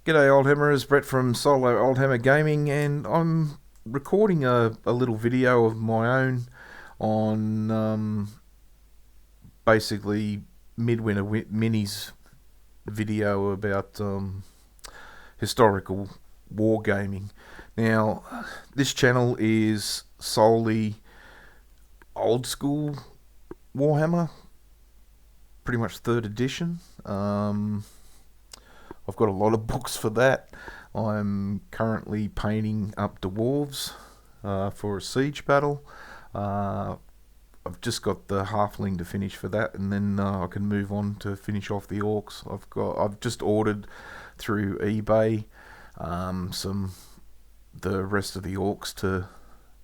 G'day Oldhammerers, Brett from Solo Oldhammer Gaming, and I'm recording a little video of my own on basically Midwinter Mini's video about historical wargaming. Now, this channel is solely old school Warhammer, pretty much 3rd edition. I've got a lot of books for that. I'm currently painting up dwarves for a siege battle. I've just got the halfling to finish for that, and then I can move on to finish off the orcs. I've just ordered through eBay the rest of the orcs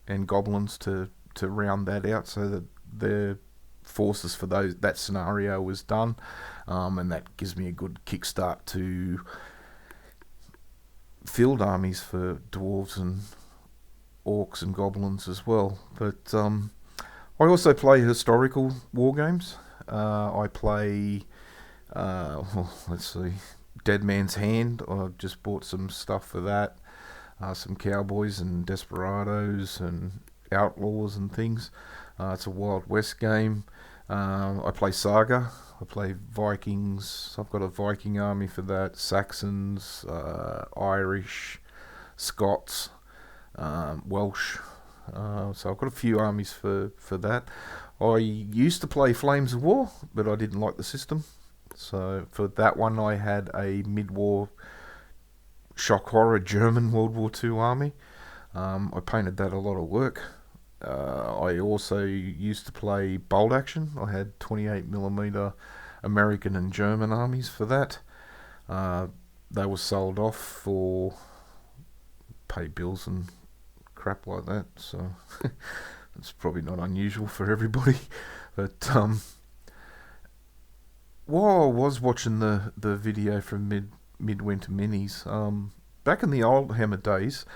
and goblins to round that out, so that their forces for that scenario is done. And that gives me a good kickstart to field armies for dwarves and orcs and goblins as well. But I also play historical wargames. I play, let's see, Dead Man's Hand. I've just bought some stuff for that. Some cowboys and desperados and outlaws and things. It's a Wild West game. I play Saga. I play Vikings. I've got a Viking army for that. Saxons, Irish, Scots, Welsh. So I've got a few armies for that. I used to play Flames of War, but I didn't like the system. So for that one, I had a mid-war shock horror German World War II army. I painted that a lot of work. I also used to play bolt action. I had 28mm American and German armies for that. They were sold off for pay bills and crap like that, so it's probably not unusual for everybody. But while I was watching the video from Midwinter Minis, back in the Oldhammer days,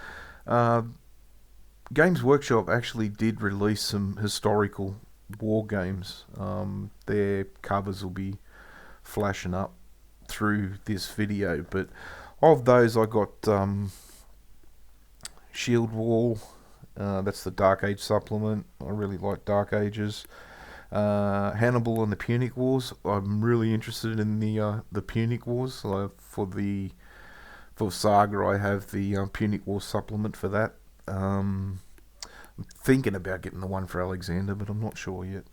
Games Workshop actually did release some historical war games. Their covers will be flashing up through this video, but of those I got Shield Wall. That's the Dark Age supplement. I really like Dark Ages. Hannibal and the Punic Wars. I'm really interested in the Punic Wars. For Saga, I have the Punic War supplement for that. I'm thinking about getting the one for Alexander, but I'm not sure yet.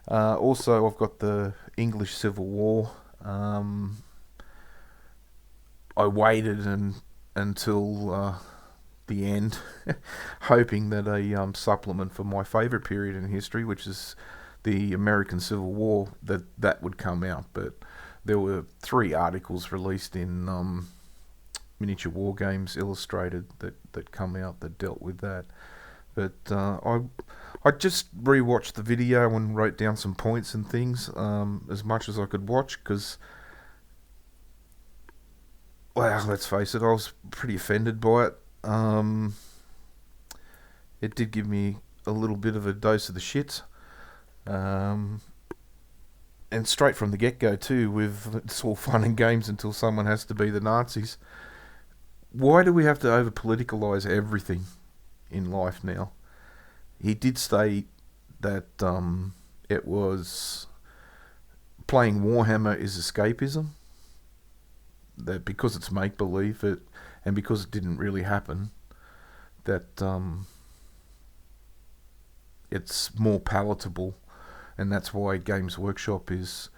Also, I've got the English Civil War. I waited until the end, hoping that a supplement for my favourite period in history, which is the American Civil War, that would come out. But there were 3 articles released in Miniature Wargames Illustrated that come out that dealt with that. But I just rewatched the video and wrote down some points and things, as much as I could watch, because, well, let's face it, I was pretty offended by it. It did give me a little bit of a dose of the shits. And straight from the get-go too, it's all fun and games until someone has to be the Nazis. Why do we have to over-politicalise everything in life now? He did state that it was playing Warhammer is escapism, that because it's make-believe, and because it didn't really happen, that it's more palatable, and that's why Games Workshop is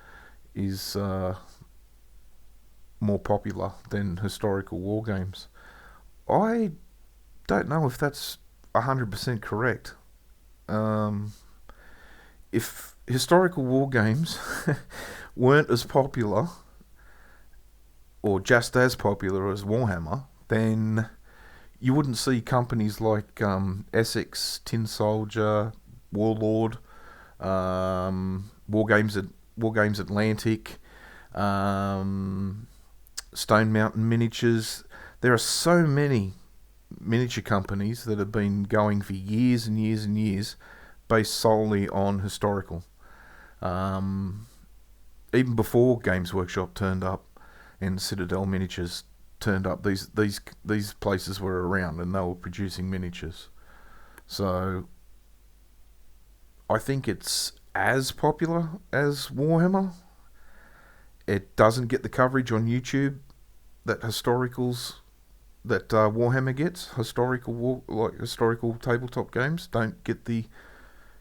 more popular than historical war games. I don't know if that's 100% correct. If historical war games weren't as popular, or just as popular as Warhammer, then you wouldn't see companies like Essex, Tin Soldier, Warlord, Wargames Atlantic, Stone Mountain Miniatures. There are so many miniature companies that have been going for years and years and years, based solely on historical. Even before Games Workshop turned up and Citadel Miniatures turned up, these places were around and they were producing miniatures. So I think it's as popular as Warhammer. It doesn't get the coverage on YouTube that Warhammer gets. Historical tabletop games don't get the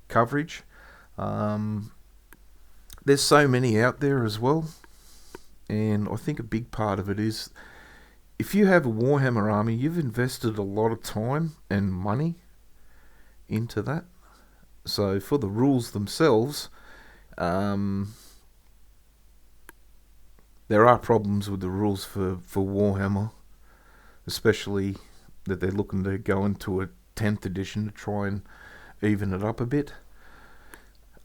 coverage. There's so many out there as well, and I think a big part of it is, if you have a Warhammer army, you've invested a lot of time and money into that. So for the rules themselves, there are problems with the rules for Warhammer, especially that they're looking to go into a 10th edition to try and even it up a bit.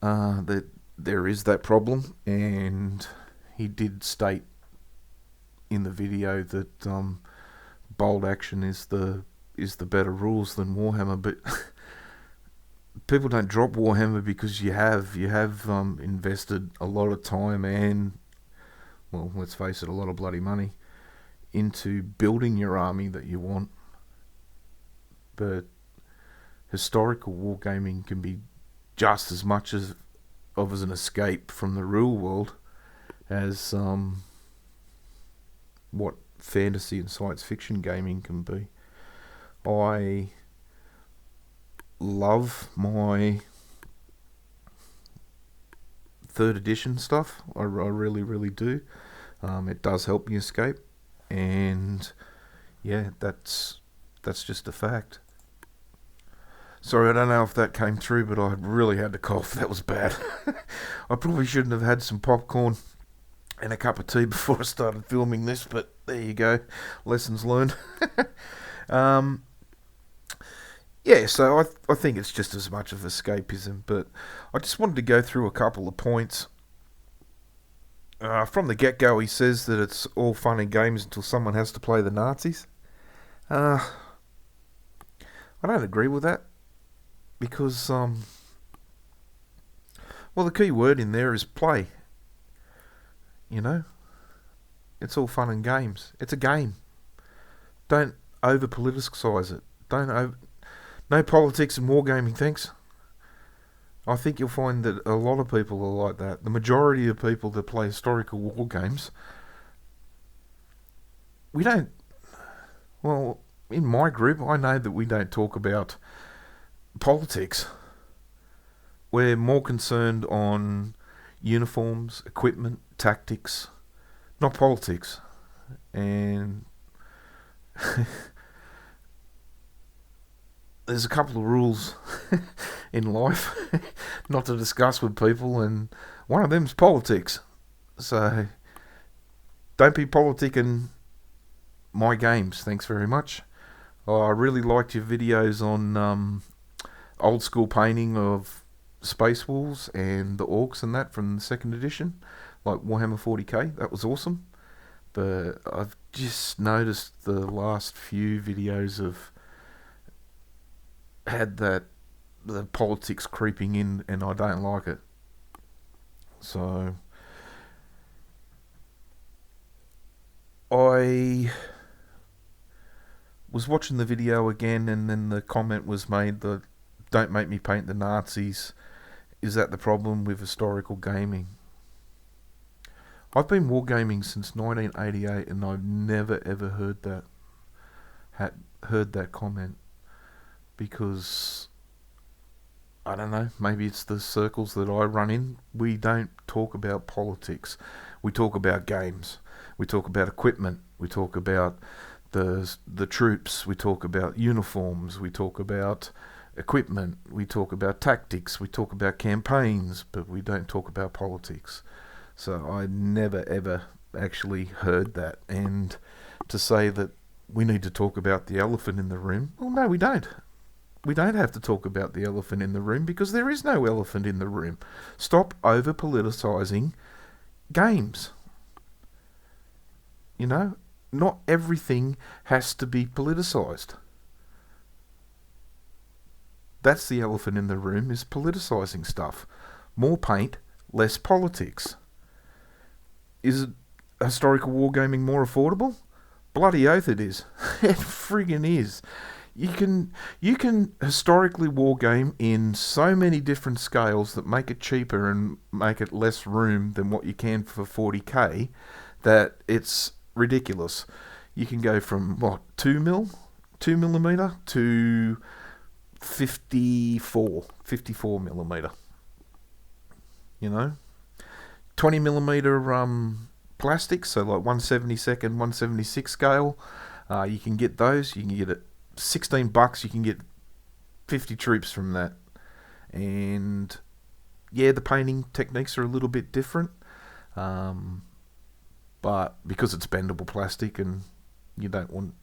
That there is that problem, and he did state in the video that bold action is the better rules than Warhammer, but people don't drop Warhammer because you have invested a lot of time and, well, let's face it, a lot of bloody money into building your army that you want. But historical wargaming can be just as much of an escape from the real world as what fantasy and science fiction gaming can be. I love my 3rd edition stuff. I really, really do. It does help me escape, and yeah, that's just a fact. Sorry, I don't know if that came through, but I really had to cough. That was bad. I probably shouldn't have had some popcorn and a cup of tea before I started filming this, but there you go. Lessons learned. Yeah, so I think it's just as much of escapism, but I just wanted to go through a couple of points. From the get-go, he says that it's all fun and games until someone has to play the Nazis. I don't agree with that, because, well, the key word in there is play. You know? It's all fun and games. It's a game. Don't over-politicise it. No politics and wargaming, thanks. I think you'll find that a lot of people are like that. The majority of people that play historical war games, we don't... Well, in my group, I know that we don't talk about politics. We're more concerned on uniforms, equipment, tactics, not politics. And there's a couple of rules in life not to discuss with people, and one of them's politics. So don't be politicking my games. Thanks very much. I really liked your videos on old school painting of Space Wolves and the Orcs and that from the 2nd edition, like Warhammer 40k. That was awesome. But I've just noticed the last few videos have had the politics creeping in, and I don't like it. So I was watching the video again, and then the comment was made that don't make me paint the Nazis. Is that the problem with historical gaming? I've been wargaming since 1988, and I've never ever heard that comment, because I don't know, maybe it's the circles that I run in. We don't talk about politics. We talk about games. We talk about equipment. We talk about the troops. We talk about uniforms. We talk about equipment. We talk about tactics. We talk about campaigns, but we don't talk about politics. So I never ever actually heard that. And to say that we need to talk about the elephant in the room. Well, no, we don't. We don't have to talk about the elephant in the room because there is no elephant in the room. Stop over-politicising games. You know, not everything has to be politicised. That's the elephant in the room, is politicising stuff. More paint, less politics. Is historical wargaming more affordable? Bloody oath it is. It friggin' is. You can historically wargame in so many different scales that make it cheaper and make it less room than what you can for 40k that it's ridiculous. You can go from 2 millimeter to 54 millimeter. You know, 20 millimeter plastic, so like 1/72, 1/76 scale. You can get those. You can get it $16. You can get 50 troops from that. And yeah, the painting techniques are a little bit different. But because it's bendable plastic, and you don't want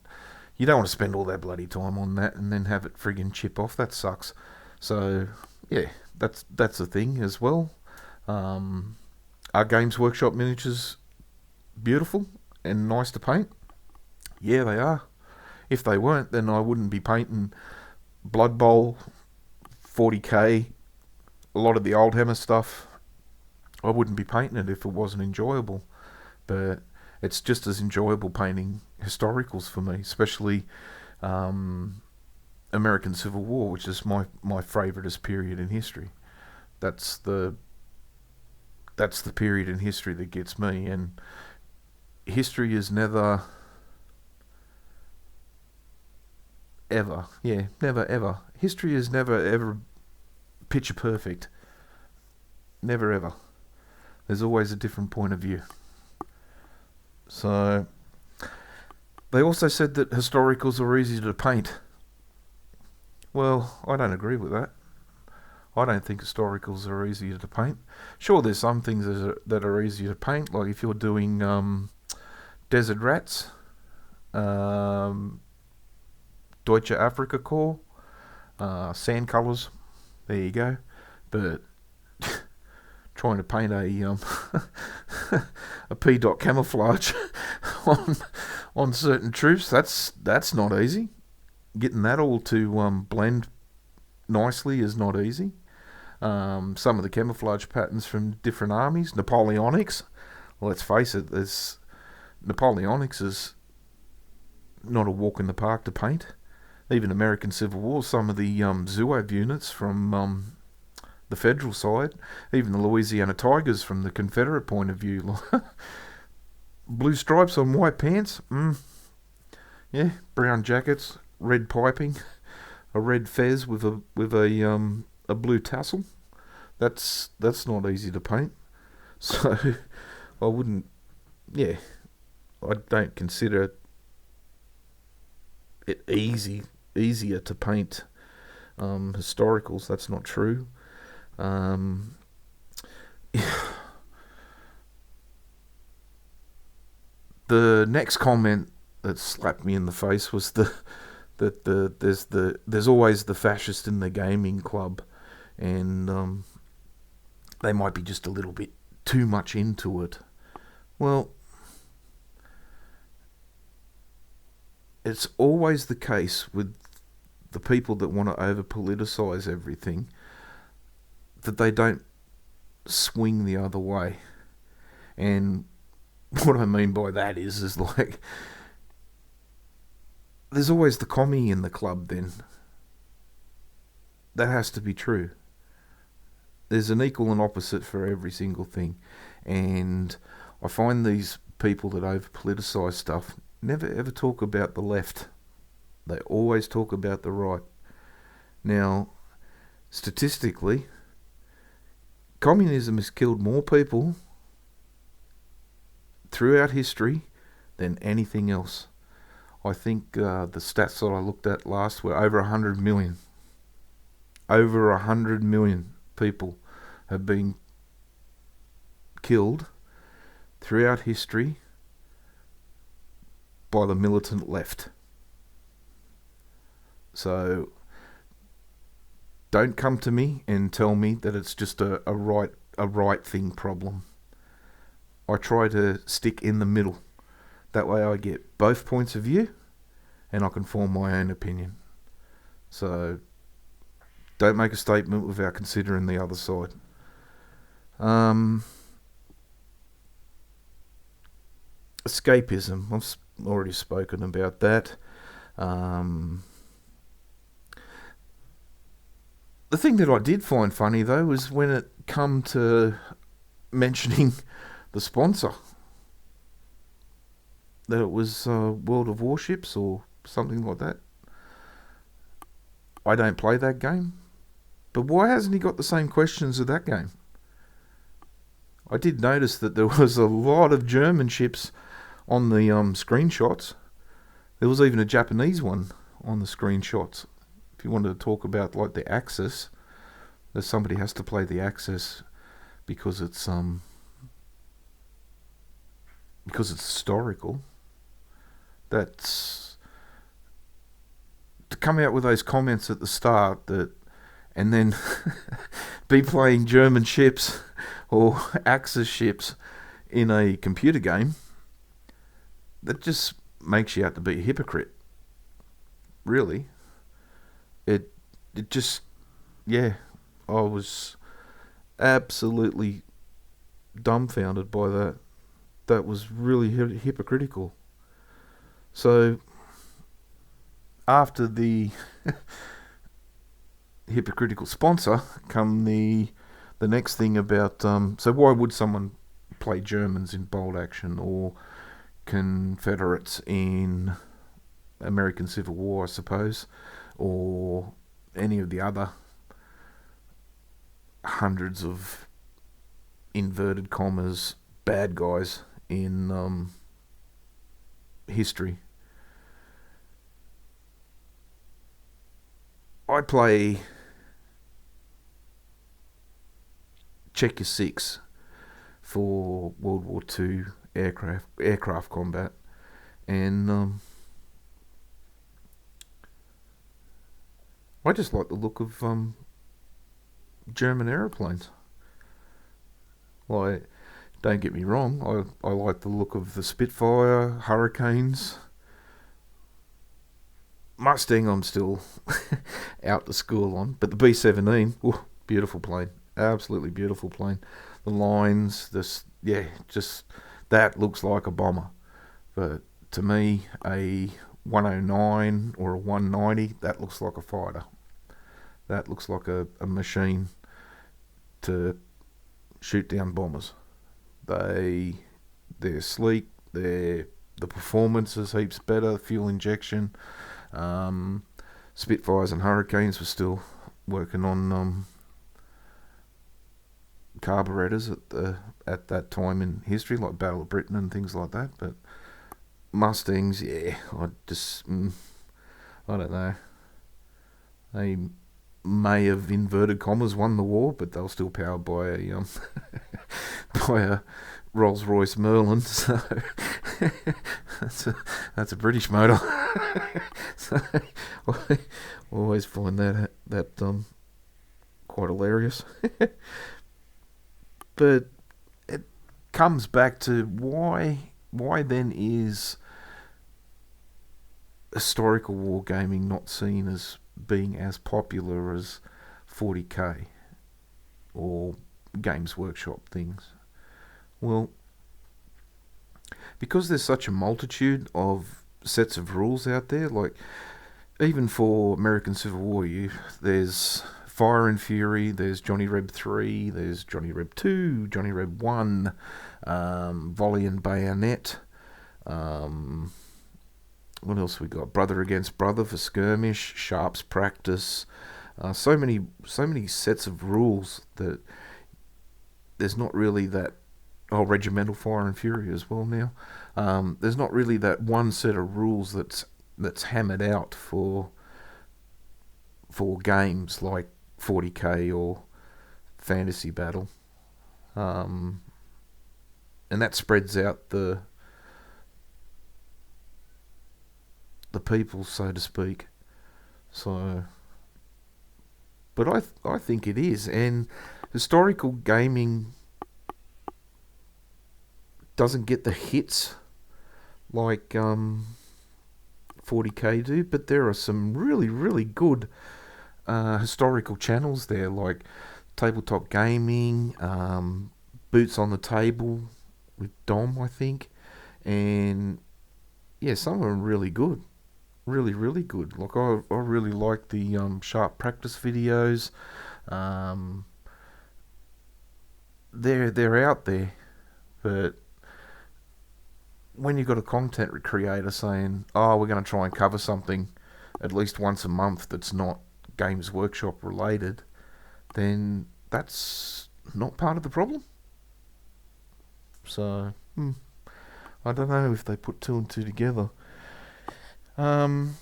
to spend all that bloody time on that and then have it friggin' chip off. That sucks. So yeah, that's the thing as well. Are Games Workshop miniatures beautiful and nice to paint? Yeah, they are. If they weren't, then I wouldn't be painting Blood Bowl, 40k, a lot of the Oldhammer stuff. I wouldn't be painting it if it wasn't enjoyable. But it's just as enjoyable painting historicals for me, especially American Civil War, which is my favouriteest period in history. That's the period in history that gets me, and history is never ever. History is never ever picture perfect. Never ever. There's always a different point of view. So they also said that historicals are easy to paint. Well, I don't agree with that. I don't think historicals are easier to paint. Sure, there's some things that are easier to paint, like if you're doing Desert Rats, Deutsche Afrika Korps, sand colours, there you go. But trying to paint a P-dot camouflage on certain troops, that's not easy. Getting that all to blend nicely is not easy. Some of the camouflage patterns from different armies, Napoleonics, let's face it, Napoleonics is not a walk in the park to paint. Even American Civil War, some of the Zouave units from the federal side, even the Louisiana Tigers from the Confederate point of view. Blue stripes on white pants, yeah, brown jackets, red piping, a red fez with a blue tassel. That's not easy to paint. So I don't consider it easier to paint historicals. That's not true. The next comment that slapped me in the face was there's always the fascist in the gaming club, and they might be just a little bit too much into it. Well, it's always the case with the people that want to over-politicise everything, that they don't swing the other way. And what I mean by that is like, there's always the commie in the club then. That has to be true. There's an equal and opposite for every single thing. And I find these people that over-politicise stuff never ever talk about the left. They always talk about the right. Now, statistically, communism has killed more people throughout history than anything else. I think the stats that I looked at last were over 100 million. Over 100 million people have been killed throughout history by the militant left. So don't come to me and tell me that it's just a right thing problem. I try to stick in the middle. That way I get both points of view and I can form my own opinion. So don't make a statement without considering the other side. Escapism. I've already spoken about that. The thing that I did find funny, though, was when it come to mentioning the sponsor. That it was World of Warships or something like that. I don't play that game. But why hasn't he got the same questions as that game? I did notice that there was a lot of German ships on the screenshots. There was even a Japanese one on the screenshots. If you wanted to talk about like the Axis, that somebody has to play the Axis because it's historical. That's to come out with those comments at the start that, and then be playing German ships or Axis ships in a computer game. That just makes you out to be a hypocrite. Really. It just, yeah, I was absolutely dumbfounded by that. That was really hypocritical. So, after the hypocritical sponsor, come the next thing about, so why would someone play Germans in bold action or Confederates in American Civil War, I suppose, or any of the other hundreds of inverted commas bad guys in history. I play Check Your Six for World War II aircraft combat, and I just like the look of German aeroplanes. Like, don't get me wrong, I like the look of the Spitfire, Hurricanes. Mustang I'm still out to school on, but the B-17, beautiful plane, absolutely beautiful plane. The lines, just that looks like a bomber. But to me, a 109 or a 190, that looks like a fighter. That looks like a machine to shoot down bombers. They're sleek. The performance is heaps better. Fuel injection. Spitfires and Hurricanes were still working on carburetors at that time in history, like Battle of Britain and things like that. But Mustangs, I don't know. They may have, inverted commas, won the war, but they were still powered by a by a Rolls-Royce Merlin. So that's a British motor. So I always find that quite hilarious. But it comes back to why then is historical wargaming not seen as being as popular as 40k or Games Workshop things? Well, because there's such a multitude of sets of rules out there, like even for American Civil War, there's Fire and Fury, there's Johnny Reb 3, there's Johnny Reb 2, Johnny Reb 1, Volley and Bayonet. What else we got? Brother Against Brother for skirmish, Sharps Practice. So many sets of rules that there's not really that. Oh, Regimental Fire and Fury as well now. There's not really that one set of rules that's hammered out for games like 40k or Fantasy Battle, and that spreads out the people, so to speak. So, but I think it is, and historical gaming doesn't get the hits like 40k do, but there are some really, really good historical channels there, like Tabletop Gaming, Boots on the Table with Dom, I think, and yeah, some of them are really good, really, really good. Like I really like the sharp practice videos. Um, they're out there, but when you've got a content creator saying, "Oh, we're going to try and cover something at least once a month that's not Games Workshop related," then that's not part of the problem. So, I don't know if they put two and two together. When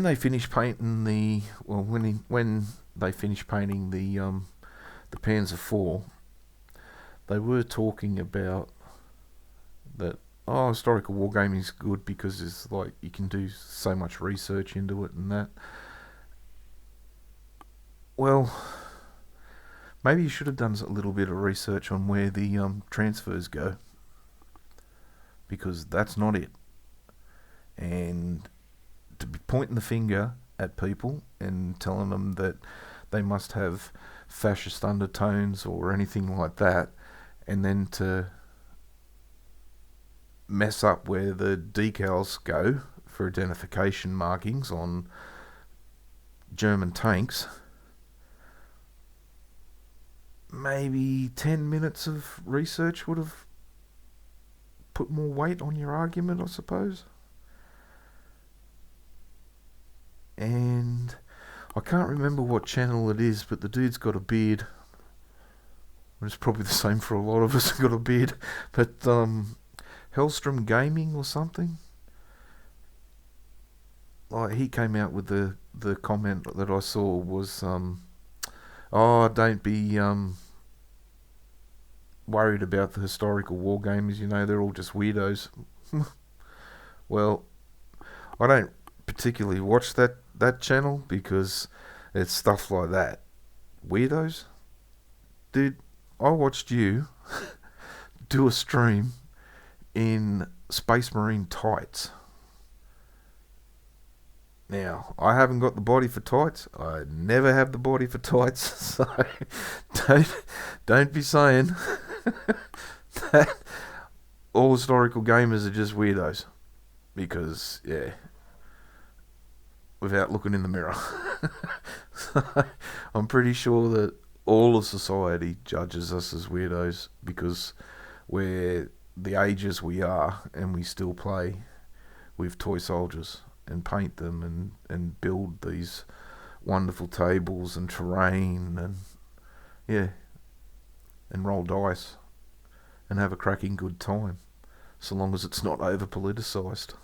they finish painting when they finish painting the Panzer IV, they were talking about that. Oh, historical wargaming is good because it's like you can do so much research into it and that. Well, maybe you should have done a little bit of research on where the transfers go, because that's not it. And to be pointing the finger at people and telling them that they must have fascist undertones or anything like that, and then to mess up where the decals go for identification markings on German tanks, maybe 10 minutes of research would have put more weight on your argument, I suppose. And I can't remember what channel it is, but the dude's got a beard. It's probably the same for a lot of us who got a beard. But Hellstrom Gaming or something. Like, he came out with the comment that I saw was, "Oh, don't be worried about the historical war gamers. You know, they're all just weirdos." Well, I don't particularly watch that channel because it's stuff like that. Weirdos? Dude, I watched you do a stream in Space Marine tights. Now, I haven't got the body for tights. I never have the body for tights. So don't be saying that all historical gamers are just weirdos. Because, yeah, without looking in the mirror. So, I'm pretty sure that all of society judges us as weirdos because we're the ages we are and we still play with toy soldiers and paint them and build these wonderful tables and terrain and, yeah, and roll dice and have a cracking good time, so long as it's not over politicised.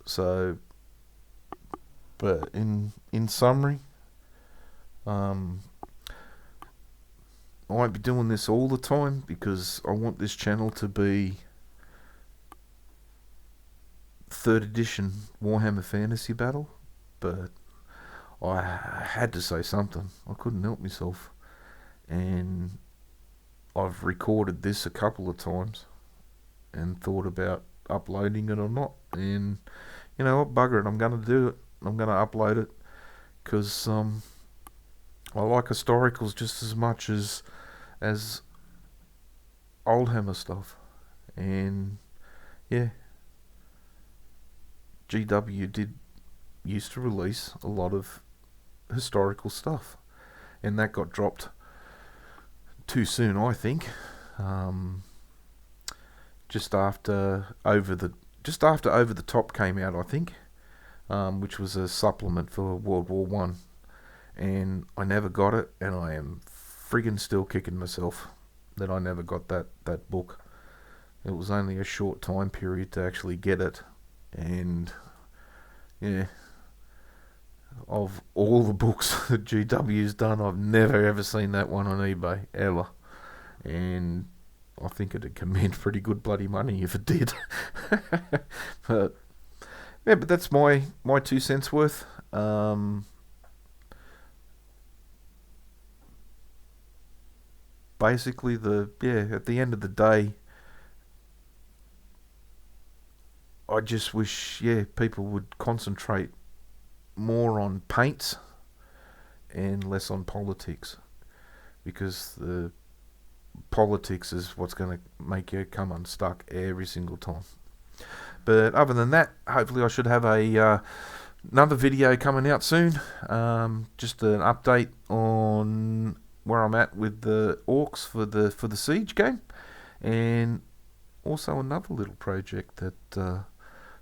So, but in summary, I won't be doing this all the time because I want this channel to be 3rd edition Warhammer Fantasy Battle, but I had to say something. I couldn't help myself, and I've recorded this a couple of times and thought about uploading it or not, and you know what, bugger it, I'm going to do it. I'm going to upload it because I like historicals just as much as Oldhammer stuff, and yeah, GW used to release a lot of historical stuff, and that got dropped too soon, I think. Just after Over the Top came out, I think, which was a supplement for World War One, and I never got it, and I am friggin' still kicking myself that I never got that book. It was only a short time period to actually get it, and yeah, of all the books that GW's done, I've never ever seen that one on eBay, ever. And I think it'd command pretty good bloody money if it did. But yeah, but that's my 2 cents worth. Basically, at the end of the day, I just wish people would concentrate more on paints and less on politics, because the politics is what's going to make you come unstuck every single time. But other than that, hopefully I should have another video coming out soon. Just an update on where I'm at with the orcs for the Siege game, and also another little project that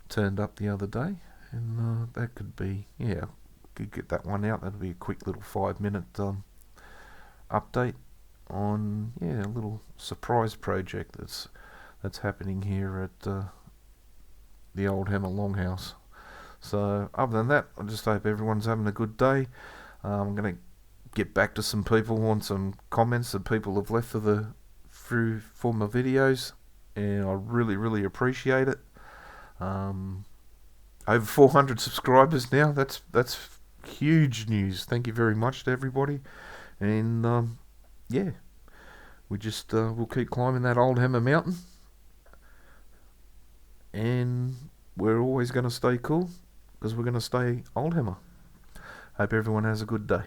turned up the other day, and that could be could get that one out. That'll be a quick little 5-minute update on a little surprise project that's happening here at the Oldhammer Longhouse. So other than that, I just hope everyone's having a good day. I'm going to get back to some people on some comments that people have left for my videos, and I really appreciate it. Over 400 subscribers now. That's huge news. Thank you very much to everybody, and we just we'll keep climbing that Oldhammer mountain, and we're always going to stay cool, because we're going to stay Oldhammer. Hope everyone has a good day.